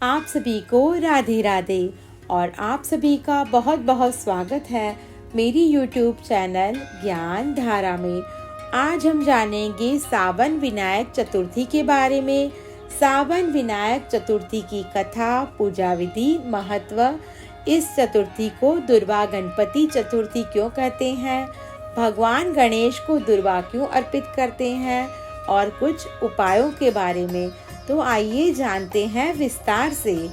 आप सभी को राधे राधे और आप सभी का बहुत बहुत स्वागत है मेरी YouTube चैनल ज्ञान धारा में। आज हम जानेंगे सावन विनायक चतुर्थी के बारे में। सावन विनायक चतुर्थी की कथा, पूजा विधि, महत्व। इस चतुर्थी को दुर्वा गणपति चतुर्थी क्यों कहते हैं, भगवान गणेश को दुर्वा क्यों अर्पित करते हैं और कुछ उपायों के बारे में। तो आइए जानते हैं विस्तार से।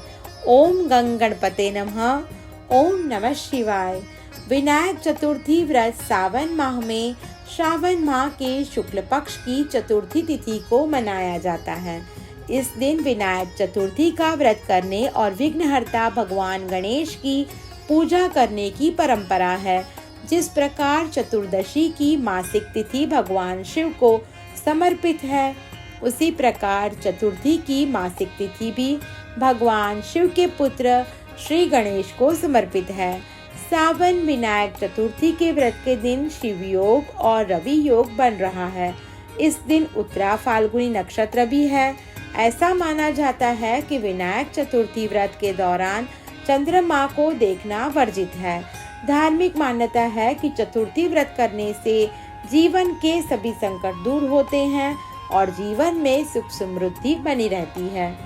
ओम गंग गणपते नमः। ओम नमः शिवाय। विनायक चतुर्थी व्रत सावन माह में श्रावण माह के शुक्ल पक्ष की चतुर्थी तिथि को मनाया जाता है। इस दिन विनायक चतुर्थी का व्रत करने और विघ्नहर्ता भगवान गणेश की पूजा करने की परंपरा है। जिस प्रकार चतुर्दशी की मासिक तिथि भगवान शिव को समर्पित है, उसी प्रकार चतुर्थी की मासिक तिथि भी भगवान शिव के पुत्र श्री गणेश को समर्पित है। सावन विनायक चतुर्थी के व्रत के दिन शिव योग और रवि योग बन रहा है। इस दिन उत्तरा फाल्गुनी नक्षत्र भी है। ऐसा माना जाता है कि विनायक चतुर्थी व्रत के दौरान चंद्रमा को देखना वर्जित है। धार्मिक मान्यता है कि चतुर्थी व्रत करने से जीवन के सभी संकट दूर होते हैं और जीवन में सुख समृद्धि बनी रहती है।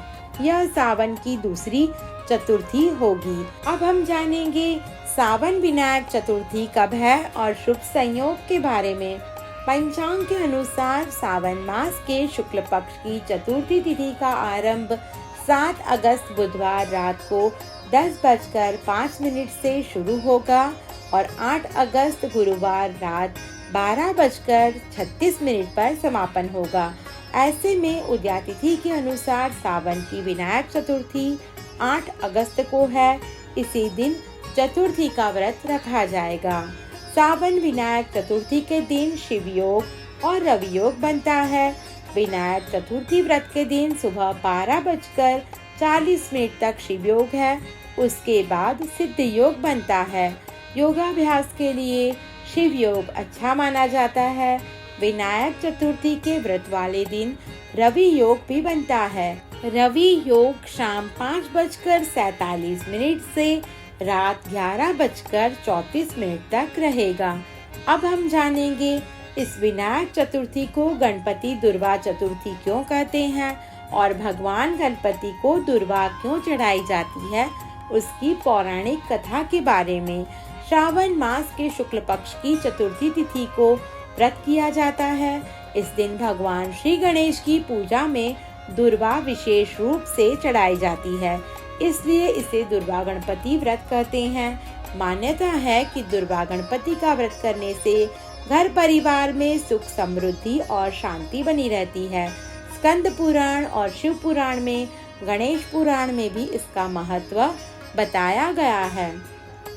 यह सावन की दूसरी चतुर्थी होगी। अब हम जानेंगे सावन विनायक चतुर्थी कब है और शुभ संयोग के बारे में। पंचांग के अनुसार सावन मास के शुक्ल पक्ष की चतुर्थी तिथि का आरंभ 7 अगस्त बुधवार रात को 10:05 से शुरू होगा और 8 अगस्त गुरुवार रात 12:36 पर समापन होगा। ऐसे में उदया तिथि के अनुसार सावन की विनायक चतुर्थी 8 अगस्त को है। इसी दिन चतुर्थी का व्रत रखा जाएगा। सावन विनायक चतुर्थी के दिन शिव योग और रवि योग बनता है। विनायक चतुर्थी व्रत के दिन सुबह 12:40 तक शिव योग है। उसके बाद सिद्ध योग बनता है। योगाभ्यास के लिए शिव योग अच्छा माना जाता है। विनायक चतुर्थी के व्रत वाले दिन रवि योग भी बनता है। रवि योग शाम 5:47 से रात 11:34 तक रहेगा। अब हम जानेंगे इस विनायक चतुर्थी को गणपति दुर्वा चतुर्थी क्यों कहते हैं और भगवान गणपति को दुर्वा क्यों चढ़ाई जाती है, उसकी पौराणिक कथा के बारे में। श्रावण मास के शुक्ल पक्ष की चतुर्थी तिथि को व्रत किया जाता है। इस दिन भगवान श्री गणेश की पूजा में दुर्वा विशेष रूप से चढ़ाई जाती है, इसलिए इसे दुर्वा गणपति व्रत कहते हैं। मान्यता है कि दुर्वा गणपति का व्रत करने से घर परिवार में सुख समृद्धि और शांति बनी रहती है। स्कंद पुराण और शिव पुराण में, गणेश पुराण में भी इसका महत्व बताया गया है।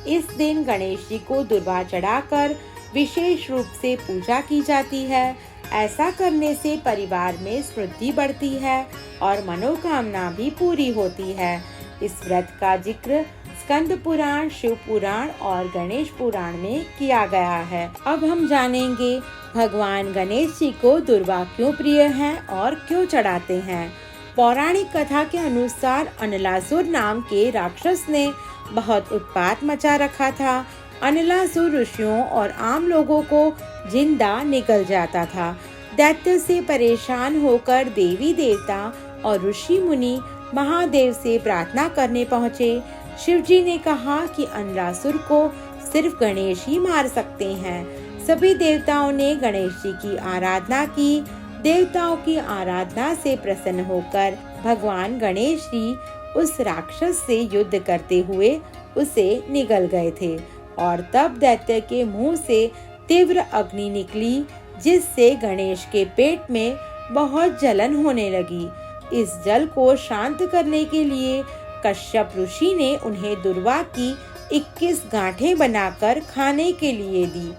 इस दिन गणेश जी को दुर्वा चढ़ाकर विशेष रूप से पूजा की जाती है। ऐसा करने से परिवार में समृद्धि बढ़ती है और मनोकामना भी पूरी होती है। इस व्रत का जिक्र स्कंद पुराण, शिव पुराण और गणेश पुराण में किया गया है। अब हम जानेंगे भगवान गणेश जी को दुर्वा क्यों प्रिय है और क्यों चढ़ाते हैं। पौराणिक कथा के अनुसार अनलासुर नाम के राक्षस ने बहुत उत्पात मचा रखा था। अनलासुर ऋषियों और आम लोगों को जिंदा निगल जाता था। दैत्य से परेशान होकर देवी देवता और ऋषि मुनि महादेव से प्रार्थना करने पहुँचे। शिवजी ने कहा कि अनलासुर को सिर्फ गणेश ही मार सकते हैं। सभी देवताओं ने गणेश जी की आराधना की। देवताओं की आराधना से प्रसन्न होकर भगवान गणेश जी उस राक्षस से युद्ध करते हुए उसे निगल गए थे और तब दैत्य के मुंह से तीव्र अग्नि निकली, जिससे गणेश के पेट में बहुत जलन होने लगी। इस जल को शांत करने के लिए कश्यप ऋषि ने उन्हें दुर्वा की 21 गांठें बनाकर खाने के लिए दी।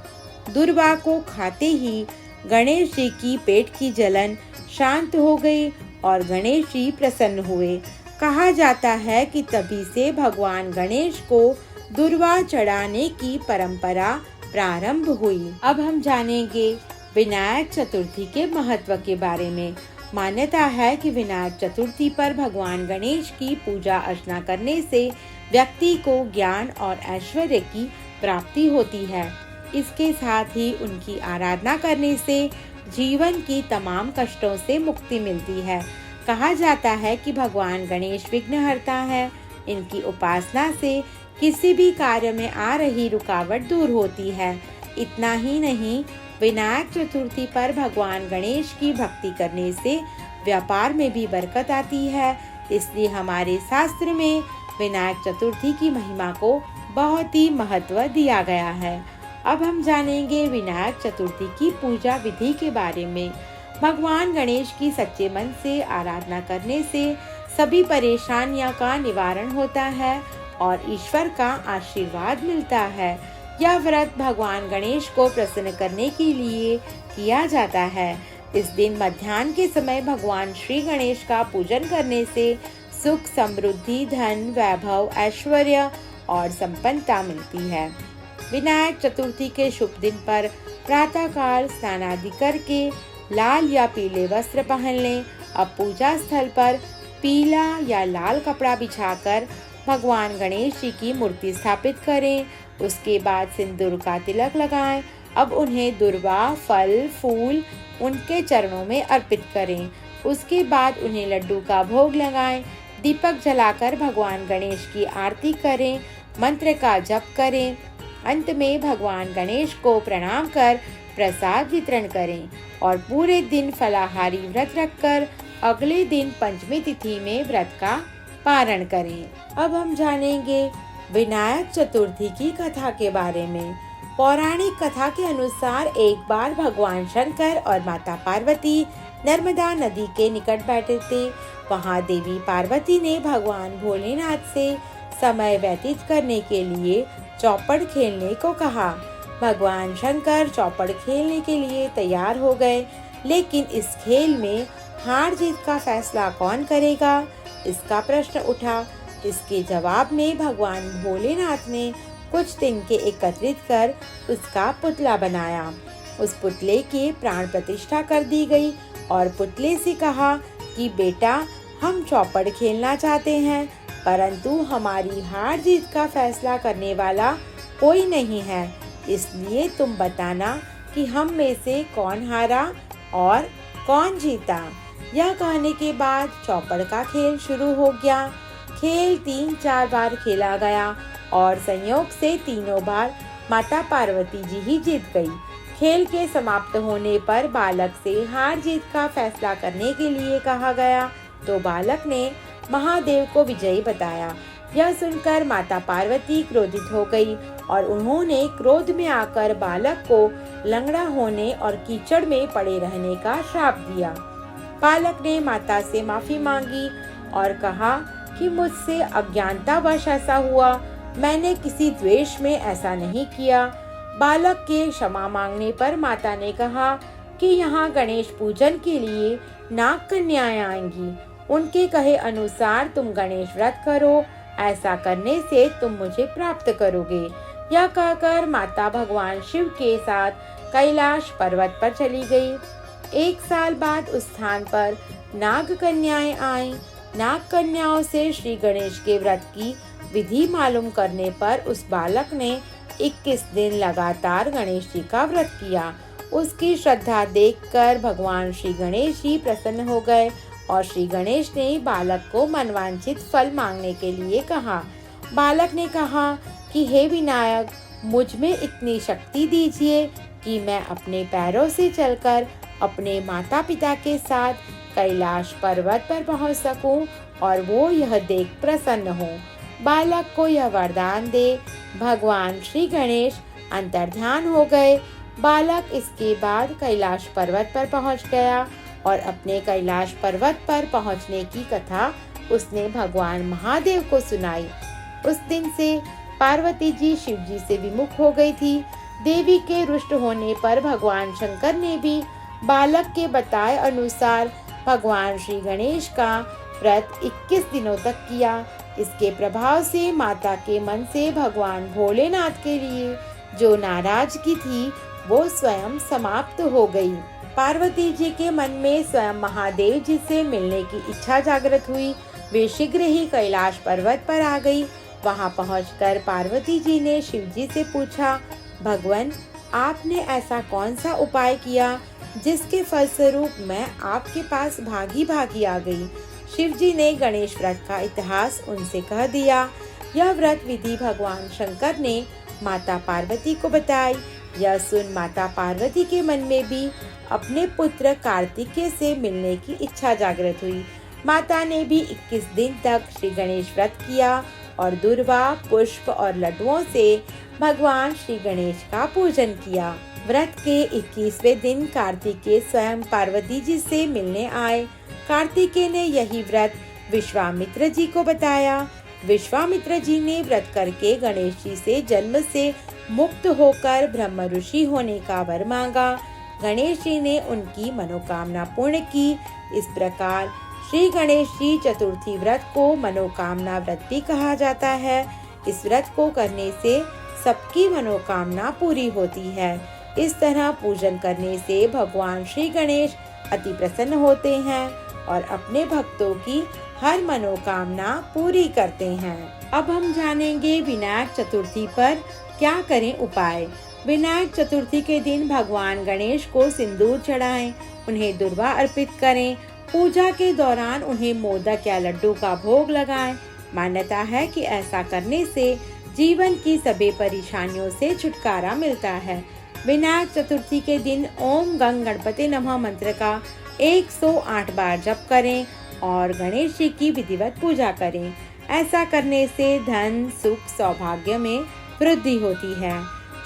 दुर्वा को खाते ही गणेश जी की पेट की जलन शांत हो गई और गणेश जी प्रसन्न हुए। कहा जाता है कि तभी से भगवान गणेश को दुर्वा चढ़ाने की परंपरा प्रारंभ हुई। अब हम जानेंगे विनायक चतुर्थी के महत्व के बारे में। मान्यता है कि विनायक चतुर्थी पर भगवान गणेश की पूजा अर्चना करने से व्यक्ति को ज्ञान और ऐश्वर्य की प्राप्ति होती है। इसके साथ ही उनकी आराधना करने से जीवन की तमाम कष्टों से मुक्ति मिलती है। कहा जाता है कि भगवान गणेश विघ्नहर्ता है। इनकी उपासना से किसी भी कार्य में आ रही रुकावट दूर होती है। इतना ही नहीं, विनायक चतुर्थी पर भगवान गणेश की भक्ति करने से व्यापार में भी बरकत आती है। इसलिए हमारे शास्त्र में विनायक चतुर्थी की महिमा को बहुत ही महत्व दिया गया है। अब हम जानेंगे विनायक चतुर्थी की पूजा विधि के बारे में। भगवान गणेश की सच्चे मन से आराधना करने से सभी परेशानियों का निवारण होता है और ईश्वर का आशीर्वाद मिलता है। यह व्रत भगवान गणेश को प्रसन्न करने के लिए किया जाता है। इस दिन मध्याह्न के समय भगवान श्री गणेश का पूजन करने से सुख, समृद्धि, धन, वैभव, ऐश्वर्य और संपन्नता मिलती है। विनायक चतुर्थी के शुभ दिन पर प्रातःकाल स्नान आदि करके लाल या पीले वस्त्र पहन लें। अब पूजा स्थल पर पीला या लाल कपड़ा बिछाकर भगवान गणेश जी की मूर्ति स्थापित करें। उसके बाद सिंदूर का तिलक लगाएं। अब उन्हें दुर्वा, फल, फूल उनके चरणों में अर्पित करें। उसके बाद उन्हें लड्डू का भोग लगाएं। दीपक जलाकर भगवान गणेश की आरती करें। मंत्र का जप करें। अंत में भगवान गणेश को प्रणाम कर प्रसाद वितरण करें और पूरे दिन फलाहारी व्रत रखकर अगले दिन पंचमी तिथि में व्रत का पारण करें। अब हम जानेंगे विनायक चतुर्थी की कथा के बारे में। पौराणिक कथा के अनुसार एक बार भगवान शंकर और माता पार्वती नर्मदा नदी के निकट बैठे थे। वहाँ देवी पार्वती ने भगवान भोलेनाथ से समय व्यतीत करने के लिए चौपड़ खेलने को कहा। भगवान शंकर चौपड़ खेलने के लिए तैयार हो गए, लेकिन इस खेल में हार जीत का फैसला कौन करेगा, इसका प्रश्न उठा। इसके जवाब में भगवान भोलेनाथ ने कुछ तिनके एकत्रित कर उसका पुतला बनाया। उस पुतले के प्राण प्रतिष्ठा कर दी गई और पुतले से कहा कि बेटा, हम चौपड़ खेलना चाहते हैं, परंतु हमारी हार जीत का फैसला करने वाला कोई नहीं है। इसलिए तुम बताना कि हम में से कौन हारा और कौन जीता। यह कहने के बाद चौपड़ का खेल शुरू हो गया। खेल 3-4 बार खेला गया और संयोग से तीनों बार माता पार्वती जी ही जीत गई। खेल के समाप्त होने पर बालक से हार जीत का फैसला करने के लिए कहा गया, तो बालक ने महादेव को विजयी बताया। यह सुनकर माता पार्वती क्रोधित हो गई और उन्होंने क्रोध में आकर बालक को लंगड़ा होने और कीचड़ में पड़े रहने का श्राप दिया। बालक ने माता से माफी मांगी और कहा कि मुझसे अज्ञानतावश ऐसा हुआ, मैंने किसी द्वेष में ऐसा नहीं किया। बालक के क्षमा मांगने पर माता ने कहा कि यहाँ गणेश पूजन के लिए नाग कन्याएं आएंगी। उनके कहे अनुसार तुम गणेश व्रत करो, ऐसा करने से तुम मुझे प्राप्त करोगे। यह कहकर माता भगवान शिव के साथ कैलाश पर्वत पर चली गई। 1 साल बाद उस स्थान पर नाग कन्याएं आईं। नाग कन्याओं से श्री गणेश के व्रत की विधि मालूम करने पर उस बालक ने 21 दिन लगातार गणेश जी का व्रत किया। उसकी श्रद्धा देखकर भगवान श्री गणेश जी प्रसन्न हो गए और श्री गणेश ने बालक को मनवांछित फल मांगने के लिए कहा। बालक ने कहा कि हे विनायक, मुझ में इतनी शक्ति दीजिए कि मैं अपने पैरों से चलकर अपने माता पिता के साथ कैलाश पर्वत पर पहुंच सकूं और वो यह देख प्रसन्न हो। बालक को यह वरदान दे भगवान श्री गणेश अंतर्ध्यान हो गए। बालक इसके बाद कैलाश पर्वत पर पहुंच गया और अपने कैलाश पर्वत पर पहुंचने की कथा उसने भगवान महादेव को सुनाई। उस दिन से पार्वती जी शिव जी से विमुख हो गई थी। देवी के रुष्ट होने पर भगवान शंकर ने भी बालक के बताए अनुसार भगवान श्री गणेश का व्रत 21 दिनों तक किया। इसके प्रभाव से माता के मन से भगवान भोलेनाथ के लिए जो नाराजगी थी वो स्वयं समाप्त हो गई। पार्वती जी के मन में स्वयं महादेव जी से मिलने की इच्छा जागृत हुई। वे शीघ्र ही कैलाश पर्वत पर आ गई। वहां पहुंचकर पार्वती जी ने शिव जी से पूछा, भगवान, आपने ऐसा कौन सा उपाय किया जिसके फलस्वरूप मैं आपके पास भागी भागी आ गई। शिव जी ने गणेश व्रत का इतिहास उनसे कह दिया। यह व्रत विधि भगवान शंकर ने माता पार्वती को बताई। यह सुन माता पार्वती के मन में भी अपने पुत्र कार्तिकेय से मिलने की इच्छा जागृत हुई। माता ने भी 21 दिन तक श्री गणेश व्रत किया और दुर्वा, पुष्प और लड्डुओं से भगवान श्री गणेश का पूजन किया। व्रत के 21वें दिन कार्तिकेय स्वयं पार्वती जी से मिलने आए। कार्तिकेय ने यही व्रत विश्वामित्र जी को बताया। विश्वामित्र जी ने व्रत करके गणेश जी से जन्म से मुक्त होकर ब्रह्म ऋषि होने का वर मांगा। गणेश जी ने उनकी मनोकामना पूर्ण की। इस प्रकार श्री गणेश जी चतुर्थी व्रत को मनोकामना व्रत भी कहा जाता है। इस व्रत को करने से सबकी मनोकामना पूरी होती है। इस तरह पूजन करने से भगवान श्री गणेश अति प्रसन्न होते हैं और अपने भक्तों की हर मनोकामना पूरी करते हैं। अब हम जानेंगे विनायक चतुर्थी पर क्या करें उपाय। विनायक चतुर्थी के दिन भगवान गणेश को सिंदूर चढ़ाएं, उन्हें दुर्वा अर्पित करें। पूजा के दौरान उन्हें मोदक या लड्डू का भोग लगाएं। मान्यता है कि ऐसा करने से जीवन की सभी परेशानियों से छुटकारा मिलता है। विनायक चतुर्थी के दिन ओम गंग गणपति नमः मंत्र का 108 बार जप करें और गणेश जी की विधिवत पूजा करें। ऐसा करने से धन, सुख, सौभाग्य में वृद्धि होती है।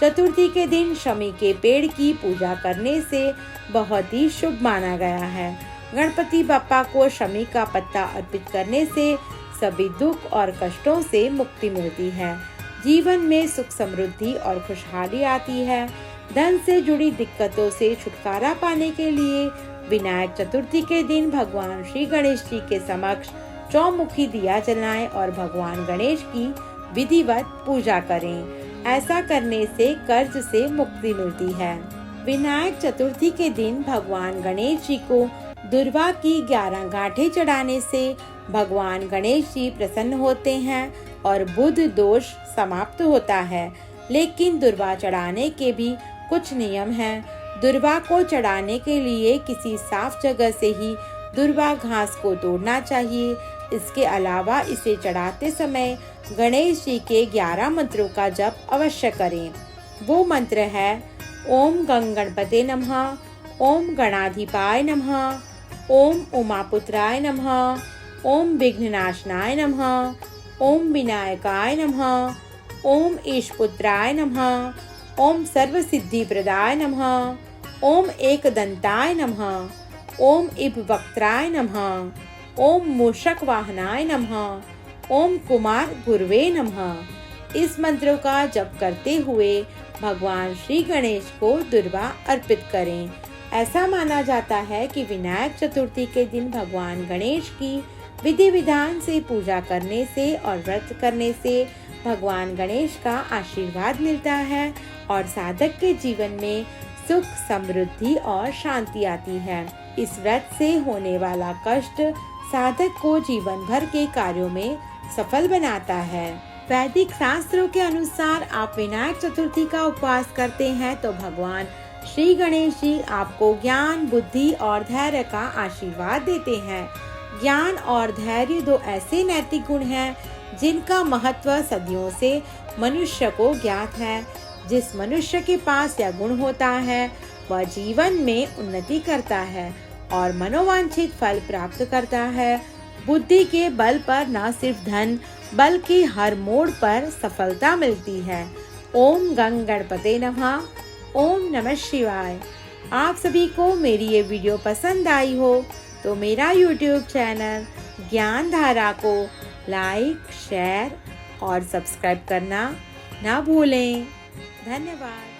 चतुर्थी के दिन शमी के पेड़ की पूजा करने से बहुत ही शुभ माना गया है। गणपति बप्पा को शमी का पत्ता अर्पित करने से सभी दुख और कष्टों से मुक्ति मिलती है। जीवन में सुख, समृद्धि और खुशहाली आती है। धन से जुड़ी दिक्कतों से छुटकारा पाने के लिए विनायक चतुर्थी के दिन भगवान श्री गणेश जी के समक्ष चौमुखी दिया जलाएं और भगवान गणेश की विधिवत पूजा करें। ऐसा करने से कर्ज से मुक्ति मिलती है। विनायक चतुर्थी के दिन भगवान गणेश जी को दुर्वा की 11 गांठें चढ़ाने से भगवान गणेश जी प्रसन्न होते हैं और बुध दोष समाप्त होता है। लेकिन दुर्वा चढ़ाने के भी कुछ नियम हैं। दुर्वा को चढ़ाने के लिए किसी साफ जगह से ही दुर्वा घास को तोड़ना चाहिए। इसके अलावा इसे चढ़ाते समय गणेश जी के 11 मंत्रों का जप अवश्य करें। वो मंत्र है ओम गंग गणपते नमः, ओम गणाधिपाय नमः, ओम उमापुत्राय नमः, ओम विघ्ननाशनाय नमः, ओम विनायकाय नमः, ओम ईशपुत्राय नमः, ओम सर्वसिद्धिप्रदाय नमः, ओम एकदंताय नमः, ओम इभवक्त्राय नमः, ओम मूषक वाहनाय नमः, ओम कुमार गुरवे नमः। इस मंत्रों का जप करते हुए भगवान श्री गणेश को दुर्वा अर्पित करें। ऐसा माना जाता है कि विनायक चतुर्थी के दिन भगवान गणेश की विधि विधान से पूजा करने से और व्रत करने से भगवान गणेश का आशीर्वाद मिलता है और साधक के जीवन में सुख, समृद्धि और शांति आती है। इस व्रत से होने वाला कष्ट साधक को जीवन भर के कार्यों में सफल बनाता है। वैदिक शास्त्रों के अनुसार आप विनायक चतुर्थी का उपवास करते हैं तो भगवान श्री गणेश जी आपको ज्ञान, बुद्धि और धैर्य का आशीर्वाद देते हैं। ज्ञान और धैर्य दो ऐसे नैतिक गुण हैं जिनका महत्व सदियों से मनुष्य को ज्ञात है। जिस मनुष्य के पास यह गुण होता है वह जीवन में उन्नति करता है और मनोवांछित फल प्राप्त करता है। बुद्धि के बल पर न सिर्फ धन बल्कि हर मोड़ पर सफलता मिलती है। ओम गंग गणपते नमः। ओम नमः शिवाय। आप सभी को मेरी ये वीडियो पसंद आई हो तो मेरा YouTube चैनल ज्ञान धारा को लाइक, शेयर और सब्सक्राइब करना ना भूलें। धन्यवाद।